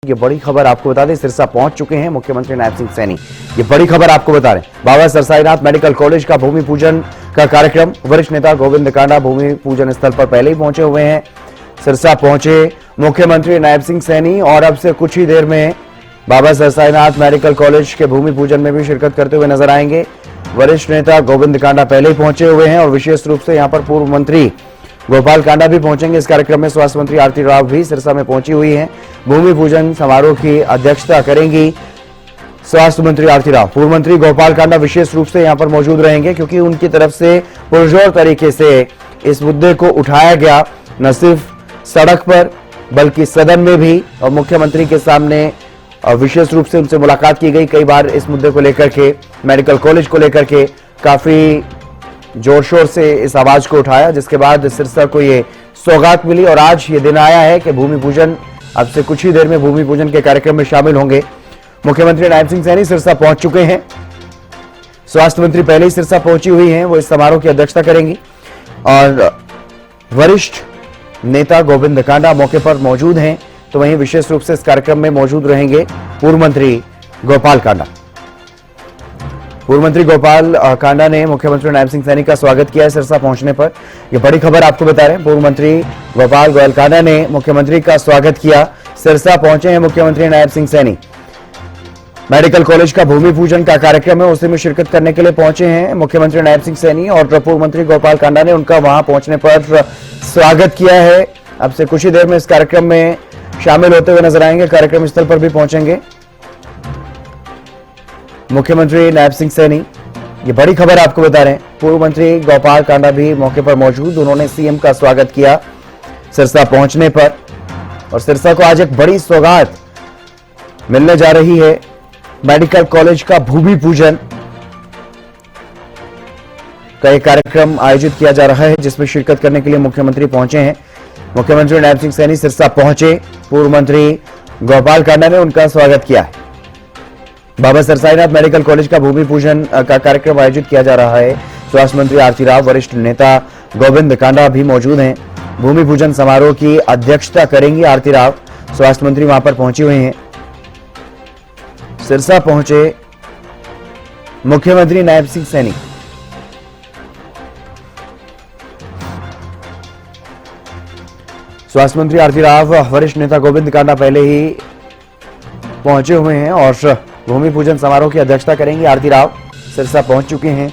ये बड़ी खबर आपको बता दें, सिरसा पहुंच चुके हैं मुख्यमंत्री नायब सिंह सैनी। ये बड़ी खबर आपको बता रहे हैं, बाबा सरसाईनाथ मेडिकल कॉलेज का भूमि पूजन का कार्यक्रम, वरिष्ठ नेता गोविंद कांडा भूमि पूजन स्थल पर पहले ही पहुंचे हुए हैं। सिरसा पहुंचे मुख्यमंत्री नायब सिंह सैनी और अब से कुछ ही देर में बाबा सरसाईनाथ मेडिकल कॉलेज के भूमि पूजन में भी शिरकत करते हुए नजर आएंगे। वरिष्ठ नेता गोविंद कांडा पहले ही पहुंचे हुए हैं और विशेष रूप से यहां पर पूर्व मंत्री गोपाल कांडा भी पहुंचेंगे। इस कार्यक्रम में स्वास्थ्य मंत्री आरती राव भी सिरसा में पहुंची हुई हैं। भूमि पूजन समारोह की अध्यक्षता करेंगी स्वास्थ्य मंत्री आरती राव। पूर्व मंत्री गोपाल कांडा विशेष रूप से यहां पर मौजूद रहेंगे क्योंकि उनकी तरफ से पुरजोर तरीके से इस मुद्दे को उठाया गया, न सिर्फ सड़क पर बल्कि सदन में भी, और मुख्यमंत्री के सामने विशेष रूप से उनसे मुलाकात की गई। कई बार इस मुद्दे को लेकर के, मेडिकल कॉलेज को लेकर के काफी जोर शोर से इस आवाज को उठाया, जिसके बाद सिरसा को ये सौगात मिली और आज ये दिन आया है कि भूमि पूजन, अब से कुछ ही देर में भूमि पूजन के कार्यक्रम में शामिल होंगे। मुख्यमंत्री नायब सिंह सैनी सिरसा पहुंच चुके हैं। स्वास्थ्य मंत्री पहले ही सिरसा पहुंची हुई हैं, वो इस समारोह की अध्यक्षता करेंगी और वरिष्ठ नेता गोविंद कांडा मौके पर मौजूद हैं, तो वहीं विशेष रूप से इस कार्यक्रम में मौजूद रहेंगे पूर्व मंत्री गोपाल कांडा। पूर्व मंत्री गोपाल कांडा ने मुख्यमंत्री नायब सिंह सैनी का स्वागत किया है सिरसा पहुंचने पर। यह बड़ी खबर आपको बता रहे हैं, पूर्व मंत्री गोपाल कांडा ने मुख्यमंत्री का स्वागत किया। सिरसा पहुंचे हैं मुख्यमंत्री नायब सिंह सैनी। मेडिकल कॉलेज का भूमि पूजन का कार्यक्रम है, उसी में शिरकत करने के लिए पहुंचे हैं मुख्यमंत्री नायब सिंह सैनी और पूर्व मंत्री गोपाल कांडा ने उनका वहां पहुंचने पर स्वागत किया है। अब से कुछ ही देर में इस कार्यक्रम में शामिल होते हुए नजर आएंगे, कार्यक्रम स्थल पर भी पहुंचेंगे मुख्यमंत्री नायब सिंह सैनी। ये बड़ी खबर आपको बता रहे हैं, पूर्व मंत्री गोपाल कांडा भी मौके पर मौजूद, उन्होंने सीएम का स्वागत किया सिरसा पहुंचने पर। और सिरसा को आज एक बड़ी सौगात मिलने जा रही है, मेडिकल कॉलेज का भूमि पूजन का एक कार्यक्रम आयोजित किया जा रहा है, जिसमें शिरकत करने के लिए मुख्यमंत्री पहुंचे हैं। मुख्यमंत्री नायब सिंह सैनी सिरसा पहुंचे, पूर्व मंत्री गोपाल कांडा ने उनका स्वागत किया है। बाबा सरसाईनाथ मेडिकल कॉलेज का भूमि पूजन का कार्यक्रम आयोजित किया जा रहा है। स्वास्थ्य मंत्री आरती राव, वरिष्ठ नेता गोविंद कांडा भी मौजूद हैं। भूमि पूजन समारोह की अध्यक्षता करेंगी आरती राव। स्वास्थ्य मंत्री वहां पर पहुंचे हुए हैं। सिरसा पहुंचे मुख्यमंत्री नायब सिंह सैनी। स्वास्थ्य मंत्री आरती राव, वरिष्ठ नेता गोविंद कांडा पहले ही पहुंचे हुए हैं और भूमि पूजन समारोह की अध्यक्षता करेंगी आरती राव। सिरसा पहुंच चुके हैं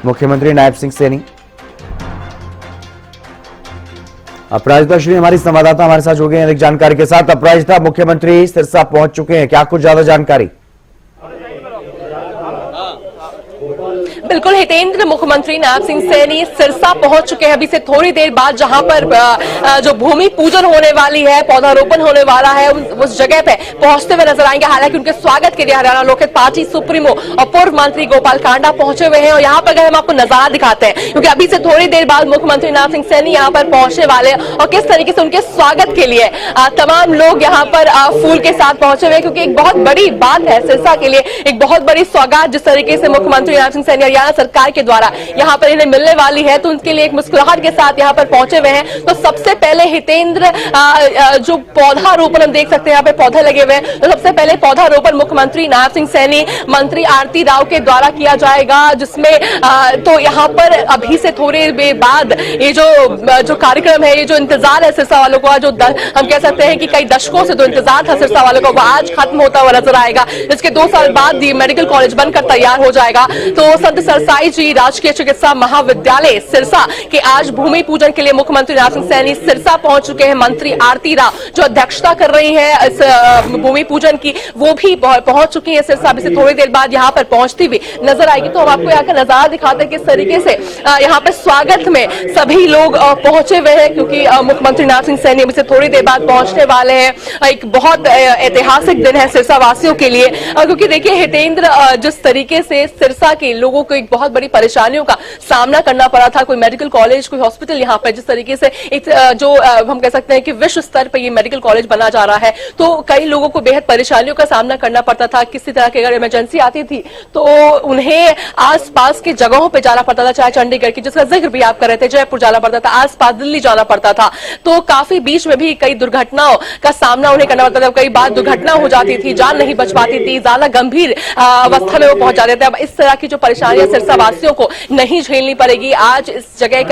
मुख्यमंत्री नायब सिंह सैनी। अपराजिता श्री हमारी संवाददाता हमारे साथ जुड़ गए हैं अधिक जानकारी के साथ। अपराजिता, मुख्यमंत्री सिरसा पहुंच चुके हैं, क्या कुछ ज्यादा जानकारी? बिल्कुल हितेंद्र, मुख्यमंत्री नायब सिंह सैनी सिरसा पहुंच चुके हैं। अभी से थोड़ी देर बाद जहां पर जो भूमि पूजन होने वाली है, पौधारोपण होने वाला है, उस जगह पे पहुंचते हुए नजर आएंगे। हालांकि उनके स्वागत के लिए हरियाणा लोकहित पार्टी सुप्रीमो और पूर्व मंत्री गोपाल कांडा पहुंचे हुए हैं। और यहाँ पर अगर हम आपको नजारा दिखाते हैं, क्योंकि अभी से थोड़ी देर बाद मुख्यमंत्री नायब सिंह सैनी यहाँ पर पहुंचने वाले हैं और किस तरीके से उनके स्वागत के लिए तमाम लोग यहाँ पर फूल के साथ पहुंचे हुए, क्योंकि एक बहुत बड़ी बात है सिरसा के लिए, एक बहुत बड़ी सौगात जिस तरीके से मुख्यमंत्री नायब सिंह सैनी हरियाणा सरकार के द्वारा यहाँ पर इन्हें मिलने वाली है, तो उनके लिए एक मुस्कुराहट के साथ यहाँ पर पहुंचे हुए हैं। तो सबसे पहले हितेंद्र, जो पौधारोपण हम देख सकते हैं, यहाँ पे पौधे लगे हुए हैं, तो सबसे पहले पौधारोपण मुख्यमंत्री नायब सिंह सैनी, मंत्री आरती राव के द्वारा किया जाएगा, जिसमें तो यहाँ पर अभी से थोड़ी देर बाद ये जो कार्यक्रम है, ये जो इंतजार है सिरसा वालों को, जो हम कह सकते हैं कि कई दशकों से जो इंतजार था सिरसा वालों को, वो आज खत्म होता हुआ नजर आएगा। इसके 2 साल बाद ये मेडिकल कॉलेज बनकर तैयार हो जाएगा। तो संत सरसाई जी राजकीय चिकित्सा महाविद्यालय सिरसा के आज भूमि पूजन के लिए मुख्यमंत्री नायब सिंह सैनी सिरसा पहुंच चुके हैं। मंत्री आरती राव जो अध्यक्षता कर रही है इस भूमि पूजन की, वो भी पहुंच चुकी है सिरसा। अभी से थोड़ी देर बाद यहाँ पर पहुंचती हुई नजर आएगी। तो हम आपको यहाँ का नजारा दिखाते हैं किस तरीके से यहाँ पर स्वागत में सभी लोग पहुंचे हुए हैं, क्योंकि मुख्यमंत्री नायब सिंह सैनी अभी से थोड़ी देर बाद पहुंचने वाले हैं। एक बहुत ऐतिहासिक दिन है सिरसा वासियों के लिए, क्योंकि देखिए हितेंद्र, जिस तरीके से सिरसा के लोगों को एक बहुत बड़ी परेशानियों का सामना करना पड़ा था। कोई मेडिकल कॉलेज, कोई हॉस्पिटल यहाँ पर जिस तरीके से एक जो हम कह सकते हैं कि विश्व स्तर पर ये मेडिकल कॉलेज बना जा रहा है, तो कई लोगों को बेहद परेशानियों का सामना करना पड़ता था। किसी तरह की अगर इमरजेंसी आती थी तो उन्हें आसपास की जगहों पर जाना पड़ता था, चाहे चंडीगढ़ की जिसका जिक्र भी आप कर रहे थे, जयपुर जाना पड़ता था, आसपास दिल्ली जाना पड़ता था। तो काफी बीच में भी कई दुर्घटनाओं का सामना उन्हें करना पड़ता था। कई बार दुर्घटना हो जाती थी, जान नहीं बच पाती थी, ज्यादा गंभीर अवस्था में वो पहुंच जाते थे। अब इस तरह की जो परेशानियां सिरसा वासियों को नहीं झेलनी पड़ेगी। आज इस जगह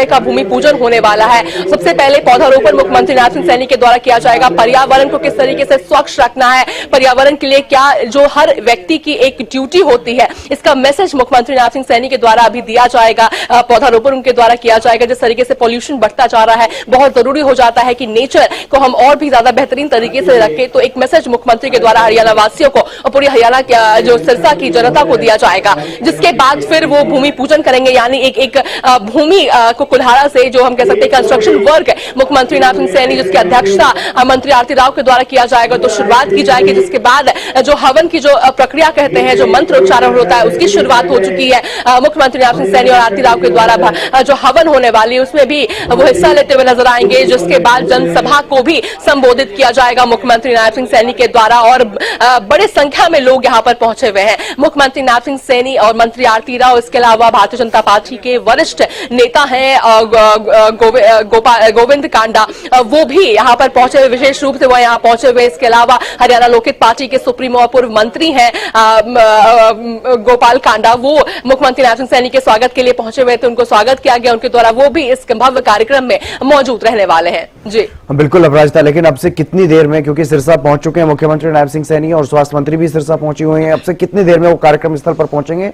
का भूमि पूजन होने वाला है। सबसे पहले पौधारोपण मुख्यमंत्री नाथ सिंह सैनी के द्वारा किया जाएगा। पर्यावरण को किस तरीके से स्वच्छ रखना है, पर्यावरण के लिए क्या जो हर व्यक्ति की एक ड्यूटी होती है, इसका मैसेज मुख्यमंत्री नाथ सिंह सैनी के द्वारा अभी दिया जाएगा। पौधारोपण उनके द्वारा किया जाएगा। जिस तरीके से पॉल्यूशन बढ़ता जा रहा है, बहुत जरूरी हो जाता है कि नेचर को हम और भी ज्यादा बेहतरीन तरीके से रखें। तो एक मैसेज मुख्यमंत्री के द्वारा हरियाणा वासियों को और पूरी हरियाणा जो सिरसा की जनता को दिया जाएगा, जिसके बाद फिर वो भूमि पूजन करेंगे। यानी एक भूमि को कुल्हाड़ा से जो हम कह सकते हैं कंस्ट्रक्शन वर्क मुख्यमंत्री नाथ सिंह सैनी जिसकी अध्यक्षता मंत्री आरती राव के द्वारा किया जाएगा, तो शुरुआत की जाएगी। जिसके बाद जो हवन की जो प्रक्रिया कहते हैं, जो मंत्र उच्चारण होता है, उसकी शुरुआत हो चुकी है। मुख्यमंत्री नाथ सिंह सैनी और आरती राव के द्वारा जो हवन होने वाली है उसमें भी वो हिस्सा लेते हुए नजर आएंगे। जिसके बाद जनसभा को भी संबोधित किया जाएगा मुख्यमंत्री नाथ सिंह सैनी के द्वारा, और बड़े संख्या में लोग यहां पर पहुंचे हुए हैं। मुख्यमंत्री नाथ सिंह सैनी और मंत्री आरती राव, इसके अलावा भारतीय जनता पार्टी के वरिष्ठ नेता हैं गोविंद कांडा, वो भी यहाँ पर पहुंचे हुए, विशेष रूप से वो यहाँ पहुंचे हुए। इसके अलावा हरियाणा लोकहित पार्टी के सुप्रीमो और पूर्व मंत्री हैं गोपाल कांडा, वो मुख्यमंत्री नाथ सिंह सैनी के स्वागत के लिए पहुंचे हुए थे। उनको स्वागत किया गया उनके द्वारा, वो भी इस भव्य कार्यक्रम में मौजूद रहने वाले हैं। जी बिल्कुल अपराजिता, लेकिन अब से कितनी देर में, क्योंकि सिरसा पहुंच चुके हैं मुख्यमंत्री नायब सिंह सैनी और स्वास्थ्य मंत्री भी सिरसा पहुंची हुई हैं, अब से कितनी देर में वो कार्यक्रम स्थल पर पहुंचेंगे?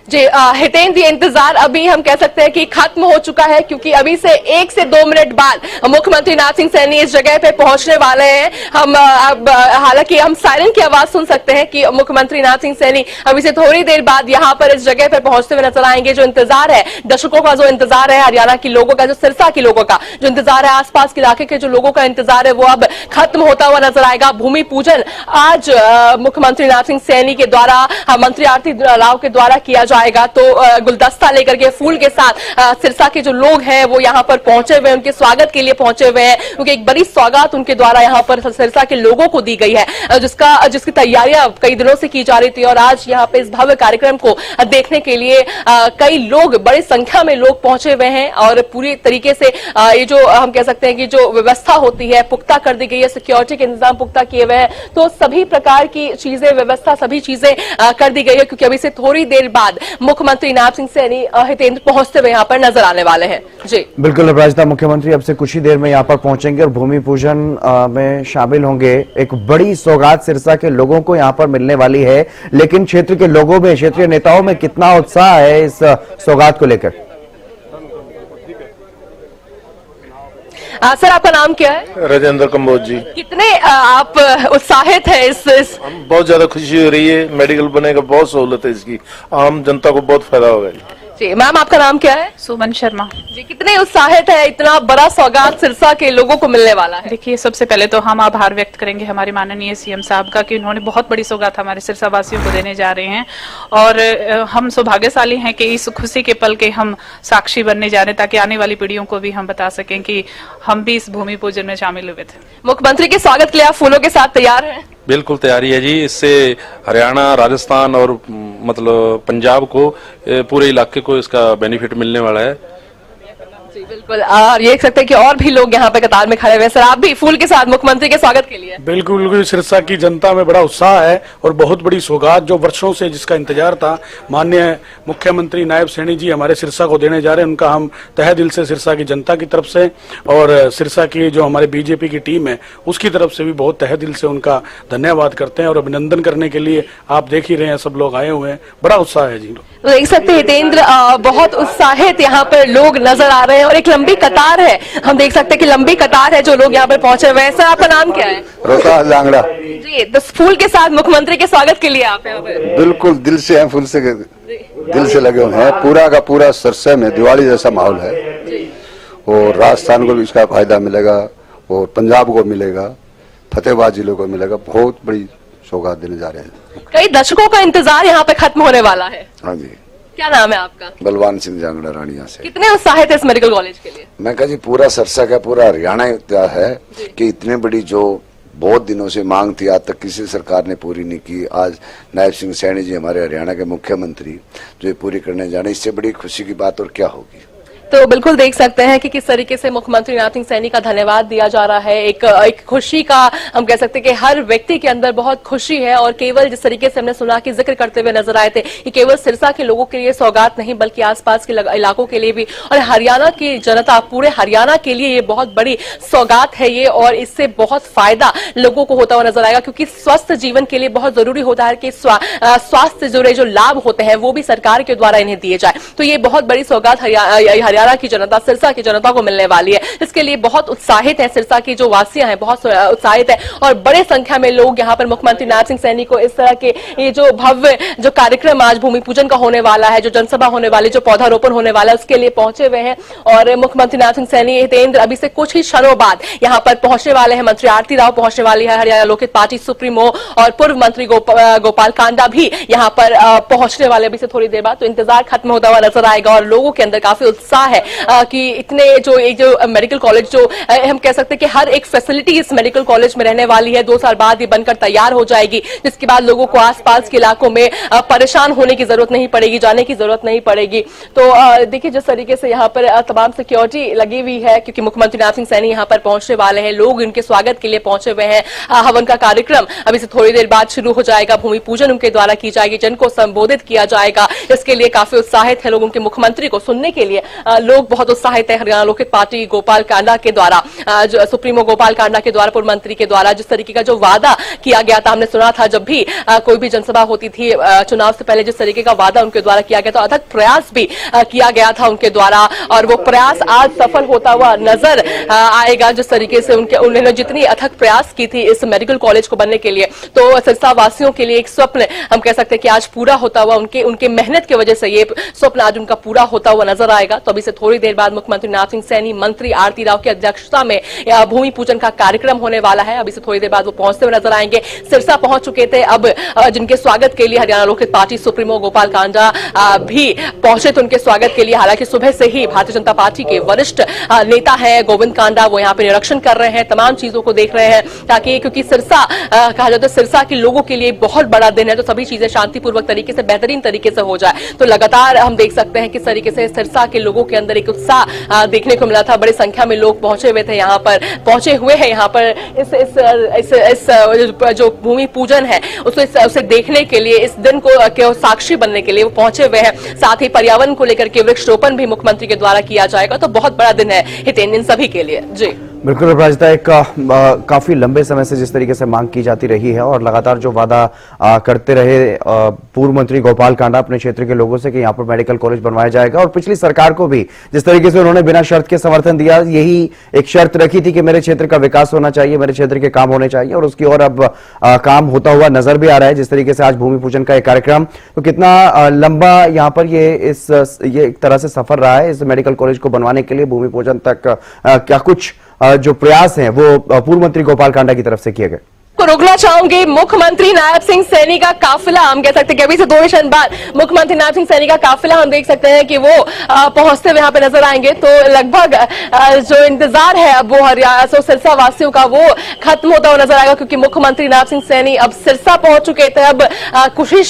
जी हितेंद्र, ये इंतजार अभी हम कह सकते हैं कि खत्म हो चुका है, क्योंकि अभी से 1 से 2 मिनट बाद मुख्यमंत्री नाथ सिंह सैनी इस जगह पे पहुंचने वाले हैं। हम अब हालांकि हम सायरन की आवाज सुन सकते हैं कि मुख्यमंत्री नाथ सिंह सैनी अभी से थोड़ी देर बाद यहां पर इस जगह पर पहुंचते हुए नजर आएंगे। जो इंतजार है, दर्शकों का जो इंतजार है, हरियाणा के लोगों का, जो सिरसा के लोगों का जो इंतजार है, आसपास के इलाके के जो लोगों का इंतजार है, वो अब खत्म होता हुआ नजर आएगा। भूमि पूजन आज मुख्यमंत्री नाथ सिंह सैनी के द्वारा, मंत्री आरती राव के द्वारा किया जाएगा। तो गुलदस्ता लेकर के, फूल के साथ सिरसा के जो लोग हैं वो यहाँ पर पहुंचे हुए हैं, उनके स्वागत के लिए पहुंचे हुए हैं, क्योंकि एक बड़ी सौगात उनके द्वारा यहाँ पर सिरसा के लोगों को दी गई है, जिसकी तैयारियां कई दिनों से की जा रही थी। और आज यहाँ पे इस भव्य कार्यक्रम को देखने के लिए कई लोग, बड़ी संख्या में लोग पहुंचे हुए हैं, और पूरी तरीके से ये जो हम कह सकते हैं कि जो व्यवस्था होती है पुख्ता कर दी गई है, सिक्योरिटी के इंतजाम पुख्ता किए हुए हैं। तो सभी प्रकार की चीजें, व्यवस्था, सभी चीजें कर दी गई है, क्योंकि अभी से थोड़ी देर बाद मुख्यमंत्री नाथ सिंह सैनी हितेंद्र पहुंचते हुए यहाँ पर नजर आने वाले हैं। जी बिल्कुल अपराजिता, मुख्यमंत्री अब से कुछ ही देर में यहाँ पर पहुंचेंगे और भूमि पूजन में शामिल होंगे। एक बड़ी सौगात सिरसा के लोगों को यहाँ पर मिलने वाली है, लेकिन क्षेत्र के लोगों में, क्षेत्रीय नेताओं में कितना उत्साह है इस सौगात को लेकर? सर, आपका नाम क्या है? राजेंद्र कंबोज जी। कितने आप उत्साहित है इस बहुत ज्यादा खुशी हो रही है। मेडिकल बनेगा, बहुत सहूलत है इसकी, आम जनता को बहुत फायदा होगा। जी मैम, आपका नाम क्या है? सुमन शर्मा जी। कितने उत्साहित है, इतना बड़ा सौगात सिरसा के लोगों को मिलने वाला है? देखिए, सबसे पहले तो हम आभार व्यक्त करेंगे हमारे माननीय सीएम साहब का कि उन्होंने बहुत बड़ी सौगात हमारे सिरसा वासियों को देने जा रहे हैं, और हम सौभाग्यशाली हैं कि इस खुशी के पल के हम साक्षी बनने जा रहे हैं, ताकि आने वाली पीढ़ियों को भी हम बता सकें कि हम भी इस भूमि पूजन में शामिल हुए थे। मुख्यमंत्री के स्वागत के लिए आप फूलों के साथ तैयार हैं? बिल्कुल तैयारी है जी। इससे हरियाणा, राजस्थान और मतलब पंजाब को, पूरे इलाके को इसका बेनिफिट मिलने वाला है। जी बिल्कुल, और ये देख सकते हैं कि और भी लोग यहाँ पे कतार में खड़े हुए हैं। सर, आप भी फूल के साथ मुख्यमंत्री के स्वागत के लिए? बिल्कुल, सिरसा की जनता में बड़ा उत्साह है और बहुत बड़ी सौगात जो वर्षों से जिसका इंतजार था, माननीय मुख्यमंत्री नायब सैनी जी हमारे सिरसा को देने जा रहे हैं। उनका हम तहे दिल से सिरसा की जनता की तरफ से और सिरसा की जो हमारे बीजेपी की टीम है उसकी तरफ से भी बहुत तहे दिल से उनका धन्यवाद करते हैं, और अभिनंदन करने के लिए आप देख ही रहे हैं सब लोग आए हुए हैं। बड़ा उत्साह है जी। तो देख सकते हैं हितेंद्र, बहुत उत्साहित यहाँ पर लोग नजर आ रहे हैं, और एक लंबी कतार है। हम देख सकते हैं कि लंबी कतार है जो लोग यहाँ पर पहुंचे हुए हैं। सर, आपका नाम क्या है? रोता लांगड़ा जी। तो फूल के साथ मुख्यमंत्री के स्वागत के लिए आप यहाँ पे? बिल्कुल दिल से हैं, फूल से दिल से लगे हुए हैं। पूरा का पूरा सिरसा में दिवाली जैसा माहौल है, और राजस्थान को भी इसका फायदा मिलेगा और पंजाब को मिलेगा। फतेहाबाद जिले को मिलेगा। बहुत बड़ी सौगात देने जा रहे हैं। कई दशकों का इंतजार यहाँ पे खत्म होने वाला है। हाँ जी। क्या नाम है आपका? बलवान सिंह जांगड़ा रानिया से। कितने उत्साहित है इस मेडिकल कॉलेज के लिए? मैं कहा जी पूरा सिरसा का पूरा हरियाणा है कि इतने बड़ी जो बहुत दिनों से मांग थी, आज तक किसी सरकार ने पूरी नहीं की। आज नायब सिंह सैनी जी हमारे हरियाणा के मुख्यमंत्री जो ये पूरी करने जा रहे हैं, इससे बड़ी खुशी की बात और क्या होगी। तो बिल्कुल देख सकते हैं कि किस तरीके से मुख्यमंत्री नायब सिंह सैनी का धन्यवाद दिया जा रहा है। एक खुशी का हम कह सकते हैं कि हर व्यक्ति के अंदर बहुत खुशी है। और केवल जिस तरीके से हमने सुना कि जिक्र करते हुए नजर आए थे कि केवल सिरसा के लोगों के लिए सौगात नहीं बल्कि आसपास के इलाकों के लिए भी और हरियाणा की जनता, पूरे हरियाणा के लिए ये बहुत बड़ी सौगात है ये। और इससे बहुत फायदा लोगों को होता हुआ नजर आएगा, क्योंकि स्वस्थ जीवन के लिए बहुत जरूरी होता है कि स्वास्थ्य जुड़े जो लाभ होते हैं वो भी सरकार के द्वारा इन्हें दिए जाए। तो ये बहुत बड़ी सौगात हरियाणा की जनता, सिरसा की जनता को मिलने वाली है। इसके लिए बहुत उत्साहित है सिरसा की जो वासियां हैं, बहुत उत्साहित है। और बड़े संख्या में लोग यहाँ पर मुख्यमंत्री नायब सिंह सैनी को इस तरह के ये जो भव्य जो कार्यक्रम आज भूमि पूजन का होने वाला है, जो जनसभा होने वाली, जो पौधारोपण होने वाला है, उसके लिए पहुंचे हुए हैं। और मुख्यमंत्री नायब सिंह सैनी हितेंद्र अभी से कुछ ही क्षणों बाद यहाँ पर पहुंचने वाले हैं। मंत्री आरती राव पहुंचने वाली है, हरियाणा लोकहित पार्टी सुप्रीमो, और पूर्व मंत्री गोपाल कांडा भी यहाँ पर पहुंचने वाले अभी से थोड़ी देर बाद। तो इंतजार खत्म होता हुआ नजर आएगा और लोगों के अंदर काफी उत्साह है कि इतने जो मेडिकल कॉलेज जो हम कह सकते हैं कि हर एक फैसिलिटी इस मेडिकल कॉलेज में रहने वाली है। 2 साल बाद ये बनकर तैयार हो जाएगी, जिसके बाद लोगों को आसपास के इलाकों में परेशान होने की जरूरत नहीं पड़ेगी, जाने की जरूरत नहीं पड़ेगी। तो देखिए जिस तरीके से यहाँ पर तमाम सिक्योरिटी लगी हुई है, क्योंकि मुख्यमंत्री नायब सिंह सैनी यहाँ पर पहुंचने वाले हैं। लोग उनके स्वागत के लिए पहुंचे हुए हैं। हवन का कार्यक्रम अभी से थोड़ी देर बाद शुरू हो जाएगा। भूमि पूजन उनके द्वारा की जाएगी, जन को संबोधित किया जाएगा। इसके लिए काफी उत्साहित है लोग, उनके मुख्यमंत्री को सुनने के लिए लोग बहुत उत्साहित है। हरियाणा लोकहित पार्टी गोपाल कांडा के द्वारा, जो सुप्रीमो गोपाल कांडा के द्वारा, पूर्व मंत्री के द्वारा जिस तरीके का जो वादा किया गया था, हमने सुना था जब भी कोई भी जनसभा होती थी चुनाव से पहले, जिस तरीके का वादा उनके द्वारा किया गया था, अथक प्रयास भी किया गया था उनके द्वारा। और वो प्रयास आज सफल होता हुआ नजर आएगा। जिस तरीके से उन्होंने जितनी अथक प्रयास की थी इस मेडिकल कॉलेज को बनने के लिए, तो सिरसा वासियों के लिए एक स्वप्न हम कह सकते हैं कि आज पूरा होता हुआ, उनके मेहनत की वजह से ये स्वप्न आज उनका पूरा होता हुआ नजर आएगा। तो अभी से थोड़ी देर बाद मुख्यमंत्री नायब सिंह सैनी, मंत्री आरती राव की अध्यक्षता में भूमि पूजन का कार्यक्रम होने वाला है। अभी से थोड़ी देर बाद वो पहुंचते हुए नजर आएंगे। सिरसा पहुंच चुके थे, अब जिनके स्वागत के लिए हरियाणा लोकहित पार्टी सुप्रीमो गोपाल कांडा भी पहुंचे थे उनके स्वागत के लिए। हालांकि सुबह से ही भारतीय जनता पार्टी के वरिष्ठ नेता है गोविंद कांडा, वो यहाँ पे निरीक्षण कर रहे हैं, तमाम चीजों को देख रहे हैं, ताकि क्योंकि सिरसा कहा जाता है सिरसा के लोगों के लिए बहुत बड़ा दिन है, तो सभी चीजें शांतिपूर्वक तरीके से, बेहतरीन तरीके से हो जाए। तो लगातार हम देख सकते हैं किस तरीके से सिरसा के लोगों के अंदर एक उत्साह देखने को मिला था। बड़ी संख्या में लोग पहुंचे हुए थे, यहाँ पर पहुंचे हुए हैं यहाँ पर इस जो भूमि पूजन है उसे देखने के लिए, इस दिन को साक्षी बनने के लिए वो पहुंचे हुए हैं। साथ ही पर्यावरण को लेकर के वृक्षारोपण भी मुख्यमंत्री के द्वारा किया जाएगा। तो बहुत बड़ा दिन है हितेन इन सभी के लिए। जी बिल्कुल अपराजिता, एक काफी लंबे समय से जिस तरीके से मांग की जाती रही है और लगातार जो वादा करते रहे पूर्व मंत्री गोपाल कांडा अपने क्षेत्र के लोगों से कि यहाँ पर मेडिकल कॉलेज बनवाया जाएगा, और पिछली सरकार को भी जिस तरीके से उन्होंने बिना शर्त के समर्थन दिया, यही एक शर्त रखी थी कि मेरे क्षेत्र का विकास होना चाहिए, मेरे क्षेत्र के काम होने चाहिए, और उसकी ओर अब काम होता हुआ नजर भी आ रहा है। जिस तरीके से आज भूमि पूजन का एक कार्यक्रम, तो कितना लंबा यहाँ पर ये एक तरह से सफर रहा है इस मेडिकल कॉलेज को बनवाने के लिए, भूमि पूजन तक क्या कुछ जो प्रयास हैं वो पूर्व मंत्री गोपाल कांडा की तरफ से किए गए? को रोकना चाहूंगी। मुख्यमंत्री नायब सिंह सैनी का काफिला, हम कह सकते हैं कि अभी से 2 क्षण बाद मुख्यमंत्री नायब सिंह सैनी का काफिला हम देख सकते हैं कि वो पहुंचते हुए यहाँ पे नजर आएंगे। तो लगभग जो इंतजार है अब वो हरियाणा सिरसा वासियों का वो खत्म होता हुआ नजर आएगा, क्योंकि मुख्यमंत्री नायब सिंह सैनी अब सिरसा पहुंच चुके थे। अब कुछ ही